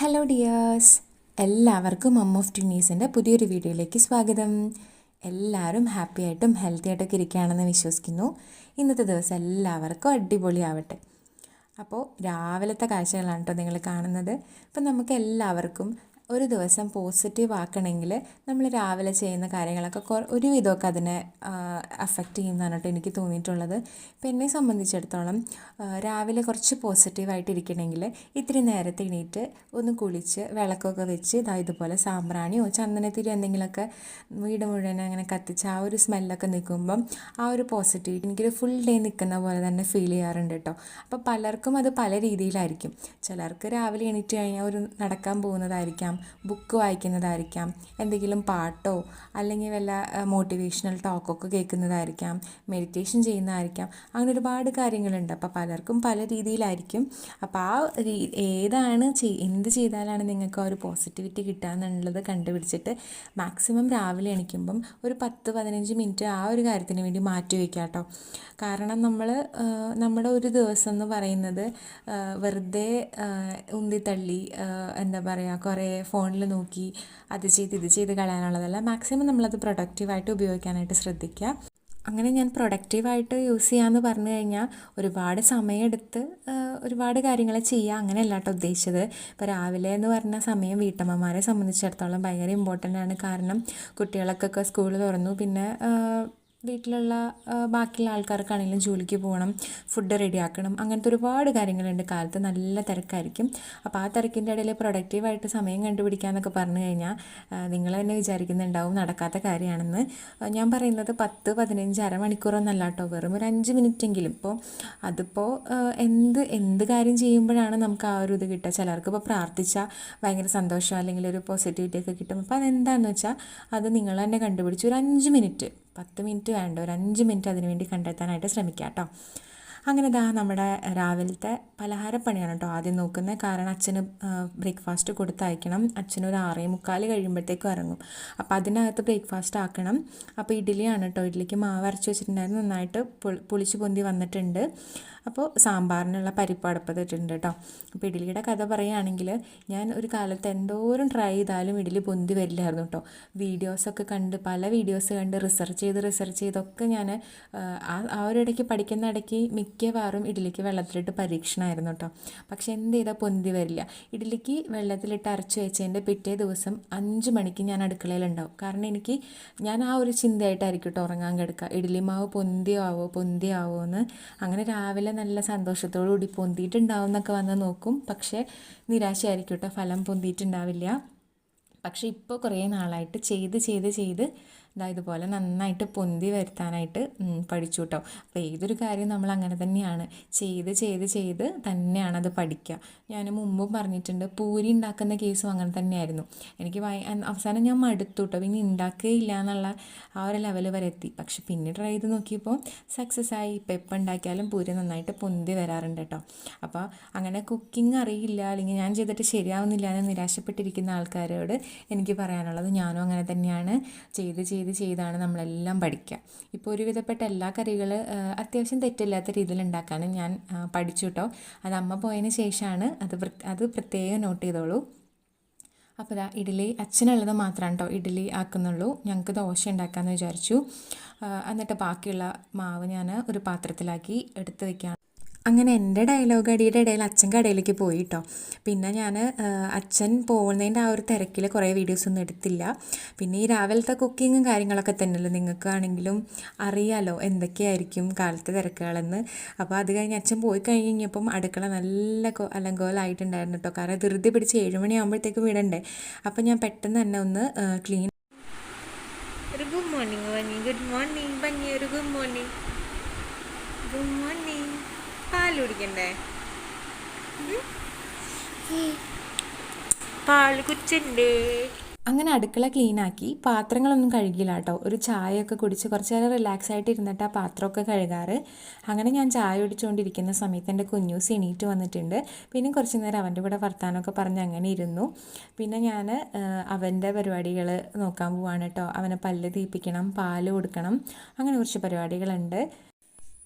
Hello dears, എല്ലാവർക്കും മം of ട്വിന്നീസിൻ്റെ പുതിയൊരു വീഡിയോയിലേക്ക് സ്വാഗതം. എല്ലാവരും ഹാപ്പി ആയിട്ടും ഹെൽത്തി ആയിട്ടൊക്കെ ഇരിക്കുകയാണെന്ന് വിശ്വസിക്കുന്നു. ഇന്നത്തെ ദിവസം എല്ലാവർക്കും അടിപൊളിയാവട്ടെ. അപ്പോൾ രാവിലത്തെ കാഴ്ചകളാണ് കേട്ടോ നിങ്ങൾ കാണുന്നത്. അപ്പോൾ നമുക്ക് എല്ലാവർക്കും ഒരു ദിവസം പോസിറ്റീവ് ആക്കണമെങ്കിൽ നമ്മൾ രാവിലെ ചെയ്യുന്ന കാര്യങ്ങളൊക്കെ ഒരുവിധമൊക്കെ അതിനെ അഫക്റ്റ് ചെയ്യുന്നതാണ് കേട്ടോ എനിക്ക് തോന്നിയിട്ടുള്ളത്. ഇപ്പോൾ എന്നെ സംബന്ധിച്ചിടത്തോളം രാവിലെ കുറച്ച് പോസിറ്റീവായിട്ട് ഇരിക്കണമെങ്കിൽ ഇത്തിരി നേരത്തെ എണീറ്റ് ഒന്ന് കുളിച്ച് വിളക്കൊക്കെ വെച്ച് ഇതുപോലെ സാമ്പ്രാണിയോ ചന്ദനത്തിരി എന്തെങ്കിലുമൊക്കെ വീട് മുഴുവൻ അങ്ങനെ കത്തിച്ച് ആ ഒരു സ്മെല്ലൊക്കെ നിൽക്കുമ്പം ആ ഒരു പോസിറ്റിവിറ്റി എനിക്കൊരു ഫുൾ ഡേ നിൽക്കുന്ന പോലെ തന്നെ ഫീൽ ചെയ്യാറുണ്ട് കേട്ടോ. അപ്പോൾ പലർക്കും അത് പല രീതിയിലായിരിക്കും. ചിലർക്ക് രാവിലെ എണീറ്റ് കഴിഞ്ഞാൽ ഒരു നടക്കാൻ പോകുന്നതായിരിക്കാം, ബുക്ക് വായിക്കുന്നതായിരിക്കാം, എന്തെങ്കിലും പാട്ടോ അല്ലെങ്കിൽ വല്ല മോട്ടിവേഷണൽ ടോക്കൊക്കെ കേൾക്കുന്നതായിരിക്കാം, മെഡിറ്റേഷൻ ചെയ്യുന്നതായിരിക്കാം. അങ്ങനെ ഒരുപാട് കാര്യങ്ങളുണ്ട്. അപ്പോൾ പലർക്കും പല രീതിയിലായിരിക്കും. അപ്പോൾ ഏതാണ് എന്ത് ചെയ്താലാണ് നിങ്ങൾക്ക് ആ ഒരു പോസിറ്റിവിറ്റി കിട്ടുക എന്നുള്ളത് കണ്ടുപിടിച്ചിട്ട് മാക്സിമം രാവിലെ എണീക്കുമ്പം ഒരു 10-15 മിനിറ്റ് ആ ഒരു കാര്യത്തിന് വേണ്ടി മാറ്റി വയ്ക്കുക കേട്ടോ. കാരണം നമ്മുടെ ഒരു ദിവസം എന്ന് പറയുന്നത് വെറുതെ ഉന്തിത്തള്ളി എന്താ പറയുക കുറേ ഫോണിൽ നോക്കി അത് ചെയ്ത് ഇത് ചെയ്ത് കളയാനുള്ളതല്ല. മാക്സിമം നമ്മളത് പ്രൊഡക്റ്റീവായിട്ട് ഉപയോഗിക്കാനായിട്ട് ശ്രദ്ധിക്കുക. അങ്ങനെ ഞാൻ പ്രൊഡക്റ്റീവായിട്ട് യൂസ് ചെയ്യാമെന്ന് പറഞ്ഞു കഴിഞ്ഞാൽ ഒരുപാട് സമയമെടുത്ത് ഒരുപാട് കാര്യങ്ങൾ ചെയ്യുക അങ്ങനെയല്ല കേട്ടോ ഉദ്ദേശിച്ചത്. ഇപ്പോൾ രാവിലെ എന്ന് പറഞ്ഞ സമയം വീട്ടമ്മമാരെ സംബന്ധിച്ചിടത്തോളം ഭയങ്കര ഇമ്പോർട്ടൻ്റ് ആണ്. കാരണം കുട്ടികൾക്കൊക്കെ സ്കൂൾ തുറന്നു, പിന്നെ വീട്ടിലുള്ള ബാക്കിയുള്ള ആൾക്കാർക്കാണെങ്കിലും ജോലിക്ക് പോകണം, ഫുഡ് റെഡിയാക്കണം, അങ്ങനത്തെ ഒരുപാട് കാര്യങ്ങളുണ്ട്. കാലത്ത് നല്ല തിരക്കായിരിക്കും. അപ്പോൾ ആ തിരക്കിൻ്റെ ഇടയിൽ പ്രൊഡക്റ്റീവായിട്ട് സമയം കണ്ടുപിടിക്കുക എന്നൊക്കെ പറഞ്ഞു കഴിഞ്ഞാൽ നിങ്ങൾ തന്നെ വിചാരിക്കുന്നുണ്ടാവും നടക്കാത്ത കാര്യമാണെന്ന്. ഞാൻ പറയുന്നത് 10-15 അരമണിക്കൂറൊന്നല്ല കേട്ടോ, വെറും ഒരു 5 മിനിറ്റെങ്കിലും. അതിപ്പോൾ എന്ത് കാര്യം ചെയ്യുമ്പോഴാണ് നമുക്ക് ആ ഒരു ഇത് കിട്ടുക. ചിലർക്ക് ഇപ്പോൾ പ്രാർത്ഥിച്ചാൽ ഭയങ്കര സന്തോഷം അല്ലെങ്കിൽ ഒരു പോസിറ്റിവിറ്റി ഒക്കെ കിട്ടും. അപ്പോൾ അതെന്താണെന്ന് വെച്ചാൽ അത് നിങ്ങൾ തന്നെ കണ്ടുപിടിച്ച് ഒരു 5 മിനിറ്റ്, 10 മിനിറ്റ് വേണ്ട, ഒരു 5 മിനിറ്റ് അതിന് വേണ്ടി കണ്ടെത്താനായിട്ട് ശ്രമിക്കുക കേട്ടോ. അങ്ങനെ നമ്മുടെ രാവിലത്തെ പലഹാരപ്പണിയാണ് കേട്ടോ ആദ്യം നോക്കുന്നത്. കാരണം അച്ഛന് ബ്രേക്ക്ഫാസ്റ്റ് കൊടുത്തയക്കണം. അച്ഛനൊരു 6:45 കഴിയുമ്പോഴത്തേക്കും ഇറങ്ങും. അപ്പോൾ അതിനകത്ത് ബ്രേക്ക്ഫാസ്റ്റ് ആക്കണം. അപ്പോൾ ഇഡ്ഡലിയാണ് കേട്ടോ. ഇഡ്ഡലിക്ക് മാവ് അരച്ച് വെച്ചിട്ടുണ്ടായിരുന്നു, നന്നായിട്ട് പുളിച്ച് പൊന്തി വന്നിട്ടുണ്ട്. അപ്പോൾ സാമ്പാറിനുള്ള പരിപ്പ് അടുപ്പത്തിട്ടുണ്ട് കേട്ടോ. അപ്പോൾ ഇഡ്ഡലിയുടെ കഥ പറയുകയാണെങ്കിൽ ഞാൻ ഒരു കാലത്ത് എന്തോരം ട്രൈ ചെയ്താലും ഇഡ്ഡലി പൊന്തി വരില്ലായിരുന്നു കേട്ടോ. പല വീഡിയോസ് കണ്ട് റിസർച്ച് ചെയ്തൊക്കെ ഞാൻ ആ ഒരു ഇടയ്ക്ക് പഠിക്കുന്ന ഇടയ്ക്ക് മിക്കവാറും ഇഡ്ഡലിക്ക് വെള്ളത്തിലിട്ട് പരീക്ഷണമായിരുന്നു കേട്ടോ. പക്ഷെ എന്ത് ചെയ്താൽ പൊന്തി വരില്ല. ഇഡ്ഡലിക്ക് വെള്ളത്തിലിട്ട് അരച്ച് വെച്ചതിൻ്റെ പിറ്റേ ദിവസം 5 മണിക്ക് ഞാൻ അടുക്കളയിലുണ്ടാവും. കാരണം ഞാൻ ആ ഒരു ചിന്തയായിട്ടായിരിക്കും കേട്ടോ ഉറങ്ങാൻ കിടക്കുക. ഇഡ്ഡലി മാവ് പൊന്തിയാവോ എന്ന്. അങ്ങനെ രാവിലെ നല്ല സന്തോഷത്തോടു കൂടി പൊന്തിയിട്ടുണ്ടാവും എന്നൊക്കെ വന്ന് നോക്കും. പക്ഷേ നിരാശയായിരിക്കും കേട്ടോ, ഫലം പൊന്തിയിട്ടുണ്ടാവില്ല. പക്ഷേ ഇപ്പോൾ കുറേ നാളായിട്ട് ചെയ്ത് ഇതുപോലെ നന്നായിട്ട് പൊന്തി വരുത്താനായിട്ട് പഠിച്ചു കേട്ടോ. അപ്പോൾ ഏതൊരു കാര്യം നമ്മൾ അങ്ങനെ തന്നെയാണ്, ചെയ്ത് തന്നെയാണ് അത് പഠിക്കുക. ഞാൻ മുമ്പും പറഞ്ഞിട്ടുണ്ട്, പൂരി ഉണ്ടാക്കുന്ന കേസും അങ്ങനെ തന്നെയായിരുന്നു. എനിക്ക് അവസാനം ഞാൻ മടുത്തു കേട്ടോ, പിന്നെ ഉണ്ടാക്കുകയില്ല എന്നുള്ള ആ ഒരു ലെവൽ വരെ എത്തി. പക്ഷെ പിന്നെ ട്രൈ ചെയ്ത് നോക്കിയപ്പോൾ സക്സസ് ആയി. ഇപ്പം എപ്പോൾ ഉണ്ടാക്കിയാലും പൂരി നന്നായിട്ട് പൊന്തി വരാറുണ്ട് കേട്ടോ. അപ്പോൾ അങ്ങനെ കുക്കിംഗ് അറിയില്ല അല്ലെങ്കിൽ ഞാൻ ചെയ്തിട്ട് ശരിയാവുന്നില്ല എന്ന് നിരാശപ്പെട്ടിരിക്കുന്ന ആൾക്കാരോട് എനിക്ക് പറയാനുള്ളത്, ഞാനും അങ്ങനെ തന്നെയാണ്. ചെയ്താണ് നമ്മളെല്ലാം പഠിക്കുക. ഇപ്പോൾ ഒരുവിധപ്പെട്ട എല്ലാ കറികൾ അത്യാവശ്യം തെറ്റില്ലാത്ത രീതിയിൽ ഉണ്ടാക്കാനും ഞാൻ പഠിച്ചു കേട്ടോ. അത് അമ്മ പോയതിന് ശേഷമാണ് അത് പ്രത്യേകം നോട്ട് ചെയ്തോളൂ. അപ്പോൾ ഇഡ്ഡലി അച്ഛനുള്ളത് മാത്രമാണ് കേട്ടോ ഇഡ്ഡലി ആക്കുന്നുള്ളൂ. ഞങ്ങൾക്ക് ദോശ ഉണ്ടാക്കാമെന്ന് വിചാരിച്ചു. എന്നിട്ട് ബാക്കിയുള്ള മാവ് ഞാൻ ഒരു പാത്രത്തിലാക്കി എടുത്ത് വയ്ക്കുകയാണ്. അങ്ങനെ എൻ്റെ ഡയലോഗ് അടിയുടെ ഇടയിൽ അച്ഛൻ കടയിലേക്ക് പോയി കേട്ടോ. പിന്നെ ഞാൻ അച്ഛൻ പോകുന്നതിൻ്റെ ആ ഒരു തിരക്കിൽ കുറേ വീഡിയോസൊന്നും എടുത്തില്ല. പിന്നെ ഈ രാവിലത്തെ കുക്കിങ്ങും കാര്യങ്ങളൊക്കെ തന്നെയല്ലോ, നിങ്ങൾക്കാണെങ്കിലും അറിയാലോ എന്തൊക്കെയായിരിക്കും കാലത്തെ തിരക്കുകളെന്ന്. അപ്പോൾ അത് കഴിഞ്ഞ് അച്ഛൻ പോയി കഴിഞ്ഞപ്പം അടുക്കള നല്ല അലങ്കോലമായിട്ടുണ്ടായിരുന്നു കേട്ടോ. കാരണം ധൃതി പിടിച്ച് 7 മണിയാകുമ്പോഴത്തേക്കും വിടണ്ടേ. അപ്പം ഞാൻ പെട്ടെന്ന് തന്നെ ഒന്ന് ക്ലീൻ. ഒരു good morning bunny, good morning. പാൽ കുടിക്കണ്ടേ? പാൽ കുടിച്ചണ്ടേ? അങ്ങനെ അടുക്കള ക്ലീനാക്കി പാത്രങ്ങളൊന്നും കഴുകിയില്ല കേട്ടോ. ഒരു ചായയൊക്കെ കുടിച്ച് കുറച്ച് നേരം റിലാക്സ് ആയിട്ട് ഇരുന്നിട്ട് ആ പാത്രമൊക്കെ കഴുകാറ്. അങ്ങനെ ഞാൻ ചായ കുടിച്ചുകൊണ്ടിരിക്കുന്ന സമയത്ത് എൻ്റെ കുഞ്ഞൂസ് എണീറ്റ് വന്നിട്ടുണ്ട്. പിന്നെ കുറച്ച് നേരം അവൻ്റെ കൂടെ വർത്താനമൊക്കെ പറഞ്ഞ് അങ്ങനെ ഇരുന്നു. പിന്നെ ഞാൻ അവൻ്റെ പരിപാടികൾ നോക്കാൻ പോവാണ് കേട്ടോ. അവനെ പല്ല് തീപ്പിക്കണം, പാല് കൊടുക്കണം, അങ്ങനെ കുറച്ച് പരിപാടികളുണ്ട്.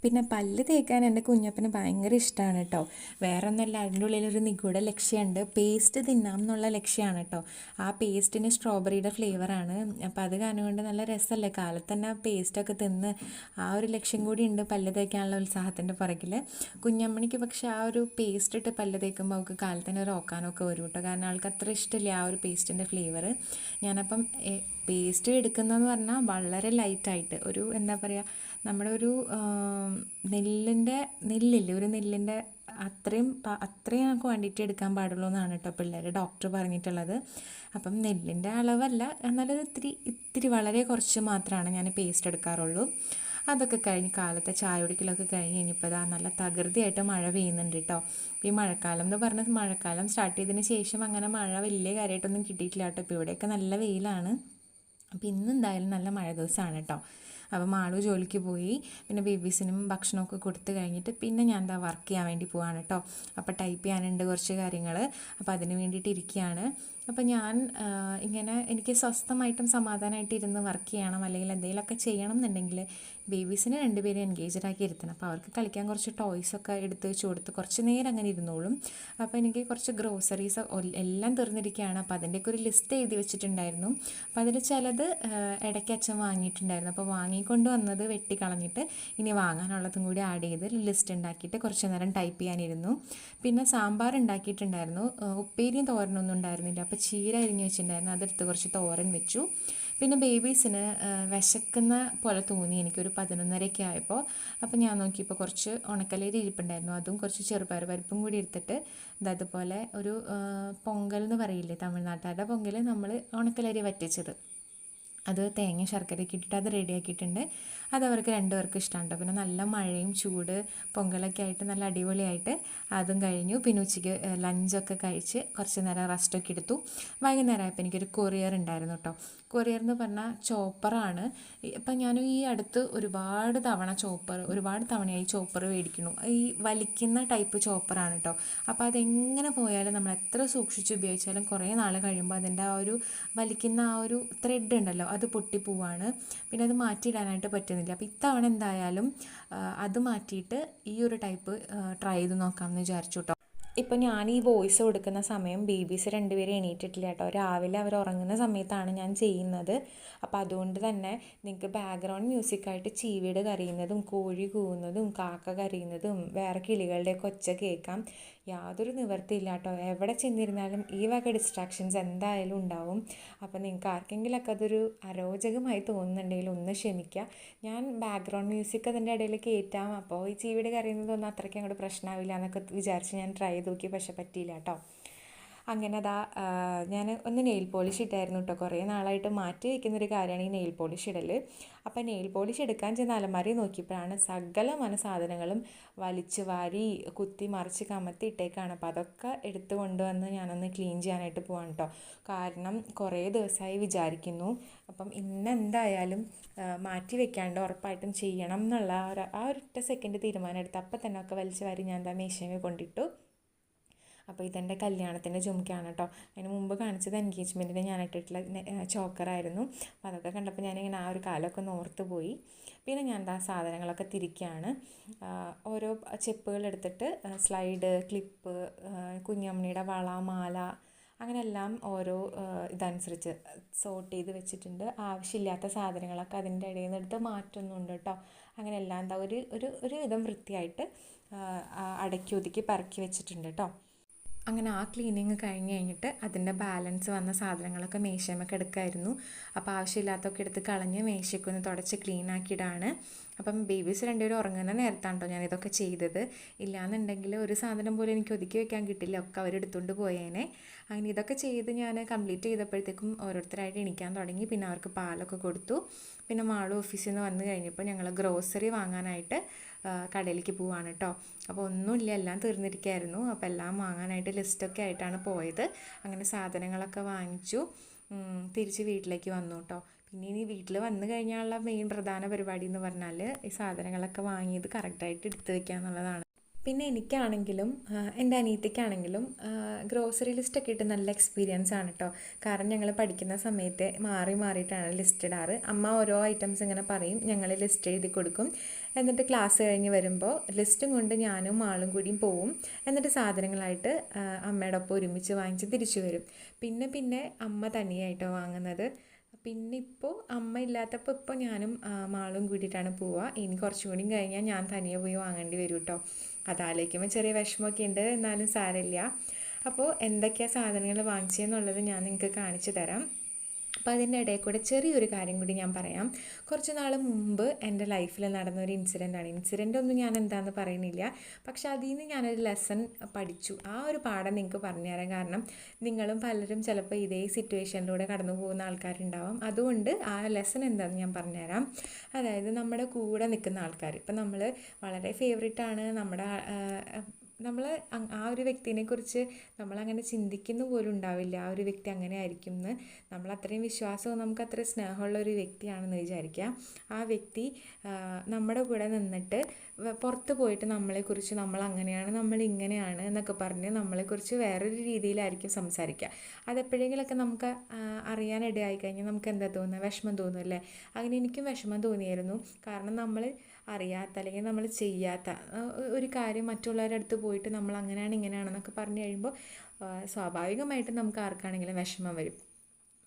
പിന്നെ പല്ല് തേക്കാൻ എൻ്റെ കുഞ്ഞപ്പന് ഭയങ്കര ഇഷ്ടമാണ് കേട്ടോ. വേറെ ഒന്നുമല്ല, അതിൻ്റെ ഉള്ളിലൊരു നിഗൂഢ ലക്ഷ്യമുണ്ട്. പേസ്റ്റ് തിന്നാം എന്നുള്ള ലക്ഷ്യമാണ് കേട്ടോ. ആ പേസ്റ്റിന് സ്ട്രോബെറിയുടെ ഫ്ലേവറാണ്. അപ്പോൾ അത് കാരണം കൊണ്ട് നല്ല രസമല്ലേ, കാലത്ത് തന്നെ പേസ്റ്റൊക്കെ തിന്ന് ആ ഒരു ലക്ഷ്യം കൂടി ഉണ്ട് പല്ല് തേക്കാനുള്ള ഉത്സാഹത്തിൻ്റെ പുറകിൽ. കുഞ്ഞമ്മണിക്ക് പക്ഷേ ആ ഒരു പേസ്റ്റ് ഇട്ട് പല്ല് തേക്കുമ്പോൾ അവൾക്ക് കാലത്ത് തന്നെ ഒരു ഓക്കാനമൊക്കെ വരും കേട്ടോ. കാരണം ആൾക്ക് അത്ര ഇഷ്ടമില്ല ആ ഒരു പേസ്റ്റിൻ്റെ ഫ്ലേവർ. ഞാനപ്പം പേസ്റ്റ് എടുക്കുന്നതെന്ന് പറഞ്ഞാൽ വളരെ ലൈറ്റായിട്ട്, ഒരു എന്താ പറയുക, നമ്മുടെ ഒരു നെല്ലില്ലേ, ഒരു നെല്ലിൻ്റെ അത്രയും ക്വാണ്ടിറ്റി എടുക്കാൻ പാടുള്ളൂ എന്നാണ് കേട്ടോ പിള്ളേർ ഡോക്ടർ പറഞ്ഞിട്ടുള്ളത്. അപ്പം നെല്ലിൻ്റെ അളവല്ല, എന്നാലൊരു ഇത്തിരി വളരെ കുറച്ച് മാത്രമാണ് ഞാൻ പേസ്റ്റ് എടുക്കാറുള്ളൂ. അതൊക്കെ കഴിഞ്ഞ് കാലത്തെ ചായ കുടിക്കലൊക്കെ കഴിഞ്ഞ് കഴിഞ്ഞപ്പോൾ ഇതാ നല്ല തകൃതിയായിട്ട് മഴ പെയ്യുന്നുണ്ട് കേട്ടോ. ഈ മഴക്കാലം എന്ന് പറഞ്ഞാൽ മഴക്കാലം സ്റ്റാർട്ട് ചെയ്തതിന് ശേഷം അങ്ങനെ മഴ വലിയ കാര്യമായിട്ടൊന്നും കിട്ടിയിട്ടില്ല കേട്ടോ. ഇപ്പോൾ ഇവിടെയൊക്കെ നല്ല വെയിലാണ്. അപ്പോൾ ഇന്നെന്തായാലും നല്ല മഴ ദിവസമാണ് കേട്ടോ. അപ്പോൾ മാളു ജോലിക്ക് പോയി. പിന്നെ ബേബീസിനും ഭക്ഷണമൊക്കെ കൊടുത്ത് കഴിഞ്ഞിട്ട് പിന്നെ ഞാൻ എന്താ വർക്ക് ചെയ്യാൻ വേണ്ടി പോവാണ് കേട്ടോ. അപ്പോൾ ടൈപ്പ് ചെയ്യാനുണ്ട് കുറച്ച് കാര്യങ്ങൾ. അപ്പോൾ അതിന് വേണ്ടിയിട്ട് ഇരിക്കുകയാണ്. അപ്പോൾ ഞാൻ ഇങ്ങനെ എനിക്ക് സ്വസ്ഥമായിട്ടും സമാധാനമായിട്ട് ഇരുന്ന് വർക്ക് ചെയ്യണം, അല്ലെങ്കിൽ എന്തെങ്കിലുമൊക്കെ ചെയ്യണം എന്നുണ്ടെങ്കിൽ ബേബീസിനെ രണ്ടുപേരും എൻഗേജ്ഡ് ആക്കി ഇരുത്തണം. അപ്പോൾ അവർക്ക് കളിക്കാൻ കുറച്ച് ടോയ്സൊക്കെ എടുത്ത് വെച്ച് കൊടുത്ത് കുറച്ച് നേരം അങ്ങനെ ഇരുന്നോളും. അപ്പോൾ എനിക്ക് കുറച്ച് ഗ്രോസറീസ് എല്ലാം തീർന്നിരിക്കുകയാണ്. അപ്പോൾ അതിൻ്റെയൊക്കെ ഒരു ലിസ്റ്റ് എഴുതി വെച്ചിട്ടുണ്ടായിരുന്നു. അപ്പോൾ അതിൽ ചിലത് ഇടയ്ക്ക് അച്ഛൻ വാങ്ങിയിട്ടുണ്ടായിരുന്നു. അപ്പോൾ വാങ്ങിക്കൊണ്ട് വന്നത് വെട്ടിക്കളഞ്ഞിട്ട് ഇനി വാങ്ങാനുള്ളതും കൂടി ആഡ് ചെയ്ത് ലിസ്റ്റ് ഉണ്ടാക്കിയിട്ട് കുറച്ച് നേരം ടൈപ്പ് ചെയ്യാനിരുന്നു. പിന്നെ സാമ്പാർ ഉണ്ടാക്കിയിട്ടുണ്ടായിരുന്നു. ഉപ്പേരിയും തോരനൊന്നും ഉണ്ടായിരുന്നില്ല. അപ്പോൾ ചീര അരിഞ്ഞ് വെച്ചിട്ടുണ്ടായിരുന്നു, അതെടുത്ത് കുറച്ച് തോരൻ വെച്ചു. പിന്നെ ബേബീസിന് വിശക്കുന്ന പോലെ തോന്നി എനിക്കൊരു 11:30 ആയപ്പോൾ. അപ്പോൾ ഞാൻ നോക്കിയപ്പോൾ കുറച്ച് ഉണക്കലരി ഇരിപ്പുണ്ടായിരുന്നു, അതും കുറച്ച് ചെറുപയർ പരിപ്പും കൂടി എടുത്തിട്ട് അതുപോലെ ഒരു പൊങ്കൽ എന്ന് പറയില്ലേ, തമിഴ്നാട്ടുകാരുടെ പൊങ്കൽ, നമ്മൾ ഉണക്കലരി വറ്റിച്ചത്, അത് തേങ്ങ ശർക്കരയൊക്കെ ഇട്ടിട്ട് അത് റെഡിയാക്കിയിട്ടുണ്ട്. അതവർക്ക് രണ്ടുപേർക്കും ഇഷ്ടമുണ്ട്. പിന്നെ നല്ല മഴയും ചൂട് പൊങ്കലൊക്കെ ആയിട്ട് നല്ല അടിപൊളിയായിട്ട് അതും കഴിഞ്ഞു. പിന്നെ ഉച്ചയ്ക്ക് ലഞ്ചൊക്കെ കഴിച്ച് കുറച്ച് നേരം റെസ്റ്റൊക്കെ എടുത്തു. വൈകുന്നേരം ആയപ്പോൾ എനിക്കൊരു കൊറിയർ ഉണ്ടായിരുന്നു കേട്ടോ. കൊറിയർ എന്ന് പറഞ്ഞാൽ ചോപ്പറാണ്. ഇപ്പം ഞാൻ ഈ അടുത്ത് ഒരുപാട് തവണയായി ചോപ്പർ മേടിക്കുന്നു. ഈ വലിക്കുന്ന ടൈപ്പ് ചോപ്പറാണ് കേട്ടോ. അപ്പോൾ അതെങ്ങനെ പോയാലും നമ്മൾ എത്ര സൂക്ഷിച്ച് ഉപയോഗിച്ചാലും കുറേ നാൾ കഴിയുമ്പോൾ അതിൻ്റെ ആ ഒരു വലിക്കുന്ന ആ ഒരു ത്രെഡ് ഉണ്ടല്ലോ, അത് പൊട്ടിപ്പോവാണ്. പിന്നെ അത് മാറ്റിയിടാനായിട്ട് പറ്റുന്നില്ല. അപ്പോൾ ഇത്തവണ എന്തായാലും അത് മാറ്റിയിട്ട് ഈ ഒരു ടൈപ്പ് ട്രൈ ചെയ്ത് നോക്കാമെന്ന് വിചാരിച്ചു കേട്ടോ. ഇപ്പോൾ ഞാൻ ഈ വോയിസ് കൊടുക്കുന്ന സമയം ബേബീസ് രണ്ടുപേരും എണീറ്റിട്ടില്ല കേട്ടോ. രാവിലെ അവർ ഉറങ്ങുന്ന സമയത്താണ് ഞാൻ ചെയ്യുന്നത്. അപ്പോൾ അതുകൊണ്ട് തന്നെ നിങ്ങൾക്ക് ബാക്ക്ഗ്രൗണ്ട് മ്യൂസിക്കായിട്ട് ചീവീട് കരയുന്നതും കോഴി കൂവുന്നതും കാക്ക കരയുന്നതും വേറെ കിളികളുടെയൊക്കെ ഒച്ച കേൾക്കാം. യാതൊരു നിവൃത്തിയില്ല കേട്ടോ. എവിടെ ചെന്നിരുന്നാലും ഈ വക ഡിസ്ട്രാക്ഷൻസ് എന്തായാലും ഉണ്ടാവും. അപ്പോൾ നിങ്ങൾക്ക് ആർക്കെങ്കിലുമൊക്കെ അതൊരു അരോചകമായി തോന്നുന്നുണ്ടെങ്കിൽ ഒന്ന് ക്ഷമിക്കുക. ഞാൻ ബാക്ക്ഗ്രൗണ്ട് മ്യൂസിക് അതിൻ്റെ ഇടയിൽ കയറ്റാം, അപ്പോൾ ഈ ചീവീട് കരയുന്നതൊന്നും അത്രയ്ക്ക് അങ്ങോട്ട് പ്രശ്നമാവില്ല എന്നൊക്കെ വിചാരിച്ച് ഞാൻ ട്രൈ ചെയ്ത് നോക്കി, പക്ഷെ പറ്റിയില്ല കേട്ടോ. അങ്ങനെ ഞാൻ ഒന്ന് നെയിൽ പോളിഷ് ഇട്ടായിരുന്നു കേട്ടോ. കുറേ നാളായിട്ട് മാറ്റി വയ്ക്കുന്നൊരു കാര്യമാണ് ഈ നെയിൽ പോളിഷ് ഇടൽ. അപ്പോൾ നെയിൽ പോളിഷ് എടുക്കാൻ ചെന്ന അലമാരി നോക്കിയപ്പോഴാണ് സകലമാന സാധനങ്ങളും വലിച്ചു വാരി കുത്തി മറിച്ച് കമത്തി ഇട്ടേക്കാണ്. അപ്പോൾ അതൊക്കെ എടുത്ത് കൊണ്ടുവന്ന് ഞാനൊന്ന് ക്ലീൻ ചെയ്യാനായിട്ട് പോവാണ് കേട്ടോ. കാരണം കുറേ ദിവസമായി വിചാരിക്കുന്നു. അപ്പം ഇന്നെന്തായാലും മാറ്റി വെക്കാണ്ട് ഉറപ്പായിട്ടും ചെയ്യണം എന്നുള്ള ആ ഒരൊറ്റ സെക്കൻഡ് തീരുമാനം എടുത്ത് അപ്പം തന്നെ ഒക്കെ വലിച്ചു വാരി ഞാൻ മേശയിൽ കൊണ്ടിട്ടു. അപ്പോൾ ഇതെൻ്റെ കല്യാണത്തിൻ്റെ ജുംക്കയാണ് കേട്ടോ. അതിന് മുമ്പ് കാണിച്ചത് എൻഗേജ്മെൻറ്റിന് ഞാൻ ഇട്ടിട്ടുള്ള ചോക്കറായിരുന്നു. അപ്പോൾ അതൊക്കെ കണ്ടപ്പോൾ ഞാനിങ്ങനെ ആ ഒരു കാലമൊക്കെ ഒന്ന് ഓർത്ത് പോയി. പിന്നെ ഞാൻ സാധനങ്ങളൊക്കെ തിരിക്കുകയാണ്. ഓരോ ചെപ്പുകൾ എടുത്തിട്ട് സ്ലൈഡ്, ക്ലിപ്പ്, കുഞ്ഞമ്മണിയുടെ വള, മാല, അങ്ങനെയെല്ലാം ഓരോ ഇതനുസരിച്ച് സോർട്ട് ചെയ്ത് വെച്ചിട്ടുണ്ട്. ആവശ്യമില്ലാത്ത സാധനങ്ങളൊക്കെ അതിൻ്റെ ഇടയിൽ നിന്ന് എടുത്ത് മാറ്റുന്നുണ്ട് കേട്ടോ. അങ്ങനെ എല്ലാം ഒരു വിധം വൃത്തിയായിട്ട് അടക്കി ഒതുക്കി പറക്കി വെച്ചിട്ടുണ്ട് കേട്ടോ. അങ്ങനെ ആ ക്ലീനിങ് കഴിഞ്ഞിട്ട് അതിൻ്റെ ബാലൻസ് വന്ന സാധനങ്ങളൊക്കെ മേശമൊക്കെ എടുക്കായിരുന്നു. അപ്പോൾ ആവശ്യമില്ലാത്തൊക്കെ എടുത്ത് കളഞ്ഞ് മേശയ്ക്കൊന്ന് തുടച്ച് ക്ലീൻ ആക്കിയിടാണ്. അപ്പം ബേബീസ് രണ്ടുപേരും ഉറങ്ങുന്ന നേരത്താണ് കേട്ടോ ഞാൻ ഇതൊക്കെ ചെയ്തത്. ഇല്ലയെന്നുണ്ടെങ്കിൽ ഒരു സാധനം പോലും എനിക്ക് ഒതുക്കി വെക്കാൻ കിട്ടില്ല, ഒക്കെ അവരെടുത്തുകൊണ്ട് പോയേനെ. അങ്ങനെ ഇതൊക്കെ ചെയ്ത് ഞാൻ കംപ്ലീറ്റ് ചെയ്തപ്പോഴത്തേക്കും ഓരോരുത്തരായിട്ട് എണീക്കാൻ തുടങ്ങി. പിന്നെ അവർക്ക് പാലൊക്കെ കൊടുത്തു. പിന്നെ മാളു ഓഫീസിൽ നിന്ന് വന്നു കഴിഞ്ഞപ്പോൾ ഞങ്ങൾ ഗ്രോസറി വാങ്ങാനായിട്ട് കടയിലേക്ക് പോവാണ് കേട്ടോ. അപ്പോൾ ഒന്നുമില്ല, എല്ലാം തീർന്നിരിക്കുകയായിരുന്നു. അപ്പോൾ എല്ലാം വാങ്ങാനായിട്ട് ലിസ്റ്റൊക്കെ ആയിട്ടാണ് പോയത്. അങ്ങനെ സാധനങ്ങളൊക്കെ വാങ്ങിച്ചു തിരിച്ച് വീട്ടിലേക്ക് വന്നു കേട്ടോ. പിന്നെ ഇനി വീട്ടിൽ വന്നു കഴിഞ്ഞാലുള്ള മെയിൻ പ്രധാന പരിപാടി എന്ന് പറഞ്ഞാൽ ഈ സാധനങ്ങളൊക്കെ വാങ്ങിയത് കറക്റ്റായിട്ട് എടുത്ത് വയ്ക്കുക എന്നുള്ളതാണ്. പിന്നെ എനിക്കാണെങ്കിലും എൻ്റെ അനിയത്തിക്കാണെങ്കിലും ഗ്രോസറി ലിസ്റ്റൊക്കെ ഇട്ട് നല്ല എക്സ്പീരിയൻസ് ആണ് കേട്ടോ. കാരണം ഞങ്ങൾ പഠിക്കുന്ന സമയത്ത് മാറിയിട്ടാണ് ലിസ്റ്റ് ഇടാറ്. അമ്മ ഓരോ ഐറ്റംസ് ഇങ്ങനെ പറയും, ഞങ്ങൾ ലിസ്റ്റ് എഴുതി കൊടുക്കും. എന്നിട്ട് ക്ലാസ് കഴിഞ്ഞ് വരുമ്പോൾ ലിസ്റ്റും കൊണ്ട് ഞാനും ആളും കൂടിയും പോവും. എന്നിട്ട് സാധനങ്ങളായിട്ട് അമ്മയുടെ ഒപ്പം ഒരുമിച്ച് വാങ്ങിച്ച് തിരിച്ചു വരും. പിന്നെ അമ്മ തനിയായിട്ടോ വാങ്ങുന്നത്. പിന്നെ ഇപ്പോൾ അമ്മ ഇല്ലാത്തപ്പോൾ ഇപ്പോൾ ഞാനും മാളും കൂടിയിട്ടാണ് പോവുക. ഇനി കുറച്ചും കൂടി കഴിഞ്ഞാൽ ഞാൻ തനിയെ പോയി വാങ്ങേണ്ടി വരും കേട്ടോ. അതാലോചിക്കുമ്പോൾ ചെറിയ വിഷമമൊക്കെ ഉണ്ട്, എന്നാലും സാരമില്ല. അപ്പോൾ എന്തൊക്കെയാണ് സാധനങ്ങൾ വാങ്ങിച്ചതെന്നുള്ളത് ഞാൻ നിങ്ങൾക്ക് കാണിച്ചു തരാം. അപ്പോൾ അതിൻ്റെ ഇടയിൽ കൂടെ ചെറിയൊരു കാര്യം കൂടി ഞാൻ പറയാം. കുറച്ച് നാൾ മുമ്പ് എൻ്റെ ലൈഫിൽ നടന്നൊരു ഇൻസിഡൻ്റാണ്. ഇൻസിഡൻ്റ് ഒന്നും ഞാൻ എന്താണെന്ന് പറയുന്നില്ല, പക്ഷെ അതിൽ നിന്ന് ഞാനൊരു ലെസൺ പഠിച്ചു. ആ ഒരു പാഠം നിങ്ങൾക്ക് പറഞ്ഞുതരാം. കാരണം നിങ്ങളും പലരും ചിലപ്പോൾ ഇതേ സിറ്റുവേഷനിലൂടെ കടന്നു പോകുന്ന ആൾക്കാരുണ്ടാവും. അതുകൊണ്ട് ആ ലെസൺ എന്താണെന്ന് ഞാൻ പറഞ്ഞുതരാം. അതായത് നമ്മുടെ കൂടെ നിൽക്കുന്ന ആൾക്കാർ, ഇപ്പം നമ്മൾ വളരെ ഫേവറേറ്റാണ്, നമ്മൾ ആ ഒരു വ്യക്തിനെക്കുറിച്ച് നമ്മളങ്ങനെ ചിന്തിക്കുന്ന പോലും ഉണ്ടാവില്ല ആ ഒരു വ്യക്തി അങ്ങനെ ആയിരിക്കും എന്ന്. നമ്മൾ അത്രയും വിശ്വാസവും നമുക്ക് അത്ര സ്നേഹമുള്ള ഒരു വ്യക്തിയാണെന്ന് വിചാരിക്കുക. ആ വ്യക്തി നമ്മുടെ കൂടെ നിന്നിട്ട് പുറത്ത് പോയിട്ട് നമ്മളെക്കുറിച്ച് നമ്മൾ അങ്ങനെയാണ്, നമ്മൾ ഇങ്ങനെയാണ് എന്നൊക്കെ പറഞ്ഞ് നമ്മളെക്കുറിച്ച് വേറൊരു രീതിയിലായിരിക്കും സംസാരിക്കുക. അതെപ്പോഴെങ്കിലൊക്കെ നമുക്ക് അറിയാനിടയായി കഴിഞ്ഞാൽ നമുക്ക് എന്താ തോന്നുക? വിഷമം തോന്നുമല്ലേ? അങ്ങനെ എനിക്കും വിഷമം തോന്നിയായിരുന്നു. കാരണം നമ്മൾ അറിയാത്ത അല്ലെങ്കിൽ നമ്മൾ ചെയ്യാത്ത ഒരു കാര്യം മറ്റുള്ളവരുടെ അടുത്ത് പോയിട്ട് നമ്മൾ അങ്ങനെയാണ് ഇങ്ങനെയാണെന്നൊക്കെ പറഞ്ഞു കഴിയുമ്പോൾ സ്വാഭാവികമായിട്ടും നമുക്ക് ആർക്കാണെങ്കിലും വിഷമം വരും.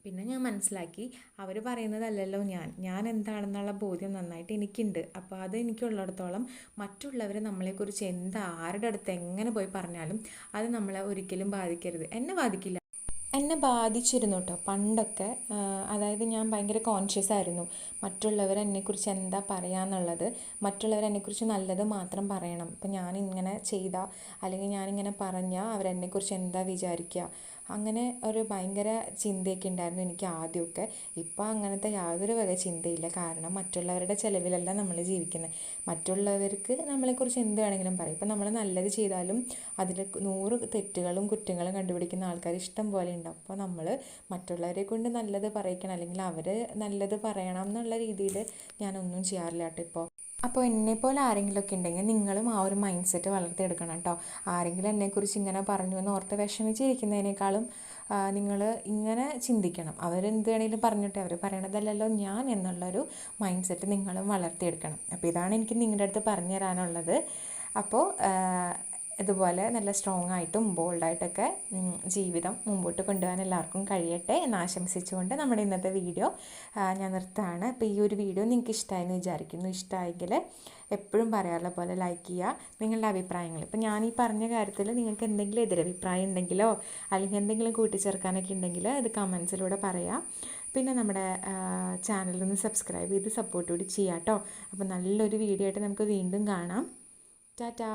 പിന്നെ ഞാൻ മനസ്സിലാക്കി, അവർ പറയുന്നതല്ലല്ലോ ഞാൻ എന്താണെന്നുള്ള ബോധ്യം നന്നായിട്ട് എനിക്കുണ്ട്. അപ്പോൾ അത് എനിക്കുള്ളിടത്തോളം മറ്റുള്ളവർ നമ്മളെക്കുറിച്ച് ആരുടെ അടുത്ത് എങ്ങനെ പോയി പറഞ്ഞാലും അത് നമ്മളെ ഒരിക്കലും ബാധിക്കരുത്. എന്നെ ബാധിക്കില്ല. എന്നെ ബാധിച്ചിരുന്നു കേട്ടോ പണ്ടൊക്കെ. അതായത് ഞാൻ ഭയങ്കര കോൺഷ്യസ് ആയിരുന്നു, മറ്റുള്ളവർ എന്നെക്കുറിച്ച് എന്താ പറയാന്നുള്ളത്. മറ്റുള്ളവർ എന്നെക്കുറിച്ച് നല്ലത് മാത്രം പറയണം. ഇപ്പം ഞാനിങ്ങനെ ചെയ്താൽ അല്ലെങ്കിൽ ഞാനിങ്ങനെ പറഞ്ഞാൽ അവരെന്നെക്കുറിച്ച് എന്താ വിചാരിക്കുക, അങ്ങനെ ഒരു ഭയങ്കര ചിന്തയൊക്കെ ഉണ്ടായിരുന്നു എനിക്ക് ആദ്യമൊക്കെ. ഇപ്പോൾ അങ്ങനത്തെ യാതൊരു വക ചിന്തയില്ല. കാരണം മറ്റുള്ളവരുടെ ചിലവിലല്ല നമ്മൾ ജീവിക്കുന്നത്. മറ്റുള്ളവർക്ക് നമ്മളെക്കുറിച്ച് എന്ത് വേണമെങ്കിലും പറയും. ഇപ്പം നമ്മൾ നല്ലത് ചെയ്താലും അതിൽ 100 തെറ്റുകളും കുറ്റങ്ങളും കണ്ടുപിടിക്കുന്ന ആൾക്കാർ ഇഷ്ടം പോലെ ഉണ്ടാവും. അപ്പോൾ നമ്മൾ മറ്റുള്ളവരെ കൊണ്ട് നല്ലത് പറയിക്കണം, അല്ലെങ്കിൽ അവർ നല്ലത് പറയണം എന്നുള്ള രീതിയിൽ ഞാനൊന്നും ചെയ്യാറില്ല കേട്ടോ ഇപ്പോൾ. അപ്പോൾ എന്നെപ്പോലെ ആരെങ്കിലുമൊക്കെ ഉണ്ടെങ്കിൽ നിങ്ങളും ആ ഒരു മൈൻഡ് സെറ്റ് വളർത്തിയെടുക്കണം കേട്ടോ. ആരെങ്കിലും എന്നെക്കുറിച്ച് ഇങ്ങനെ പറഞ്ഞു എന്ന് ഓർത്ത് വിഷമിച്ചിരിക്കുന്നതിനേക്കാളും നിങ്ങൾ ഇങ്ങനെ ചിന്തിക്കണം, അവരെന്ത് വേണമെങ്കിലും പറഞ്ഞിട്ട് അവർ പറയണതല്ലല്ലോ ഞാൻ എന്നുള്ളൊരു മൈൻഡ് സെറ്റ് നിങ്ങളും വളർത്തിയെടുക്കണം. അപ്പോൾ ഇതാണ് എനിക്ക് നിങ്ങളുടെ അടുത്ത് പറഞ്ഞു തരാനുള്ളത്. അപ്പോൾ ഇതുപോലെ നല്ല സ്ട്രോങ് ആയിട്ടും ബോൾഡായിട്ടൊക്കെ ജീവിതം മുമ്പോട്ട് കൊണ്ടുപോകാൻ എല്ലാവർക്കും കഴിയട്ടെ എന്ന് ആശംസിച്ചുകൊണ്ട് നമ്മുടെ ഇന്നത്തെ വീഡിയോ ഞാൻ നിർത്തുകയാണ്. അപ്പോൾ ഈ ഒരു വീഡിയോ നിങ്ങൾക്ക് ഇഷ്ടമായെന്ന് വിചാരിക്കുന്നു. ഇഷ്ടമായെങ്കിൽ എപ്പോഴും പറയാറുള്ള പോലെ ലൈക്ക് ചെയ്യുക. നിങ്ങളുടെ അഭിപ്രായങ്ങൾ, ഇപ്പോൾ ഞാൻ ഈ പറഞ്ഞ കാര്യത്തിൽ നിങ്ങൾക്ക് എന്തെങ്കിലും എതിരഭിപ്രായം ഉണ്ടെങ്കിലോ അല്ലെങ്കിൽ എന്തെങ്കിലും കൂട്ടിച്ചേർക്കാനൊക്കെ ഉണ്ടെങ്കിൽ അത് കമൻസിലൂടെ പറയാം. പിന്നെ നമ്മുടെ ചാനലൊന്ന് സബ്സ്ക്രൈബ് ചെയ്ത് സപ്പോർട്ട് കൂടി ചെയ്യാം കേട്ടോ. അപ്പോൾ നല്ലൊരു വീഡിയോ ആയിട്ട് നമുക്ക് വീണ്ടും കാണാം. ടാറ്റാ.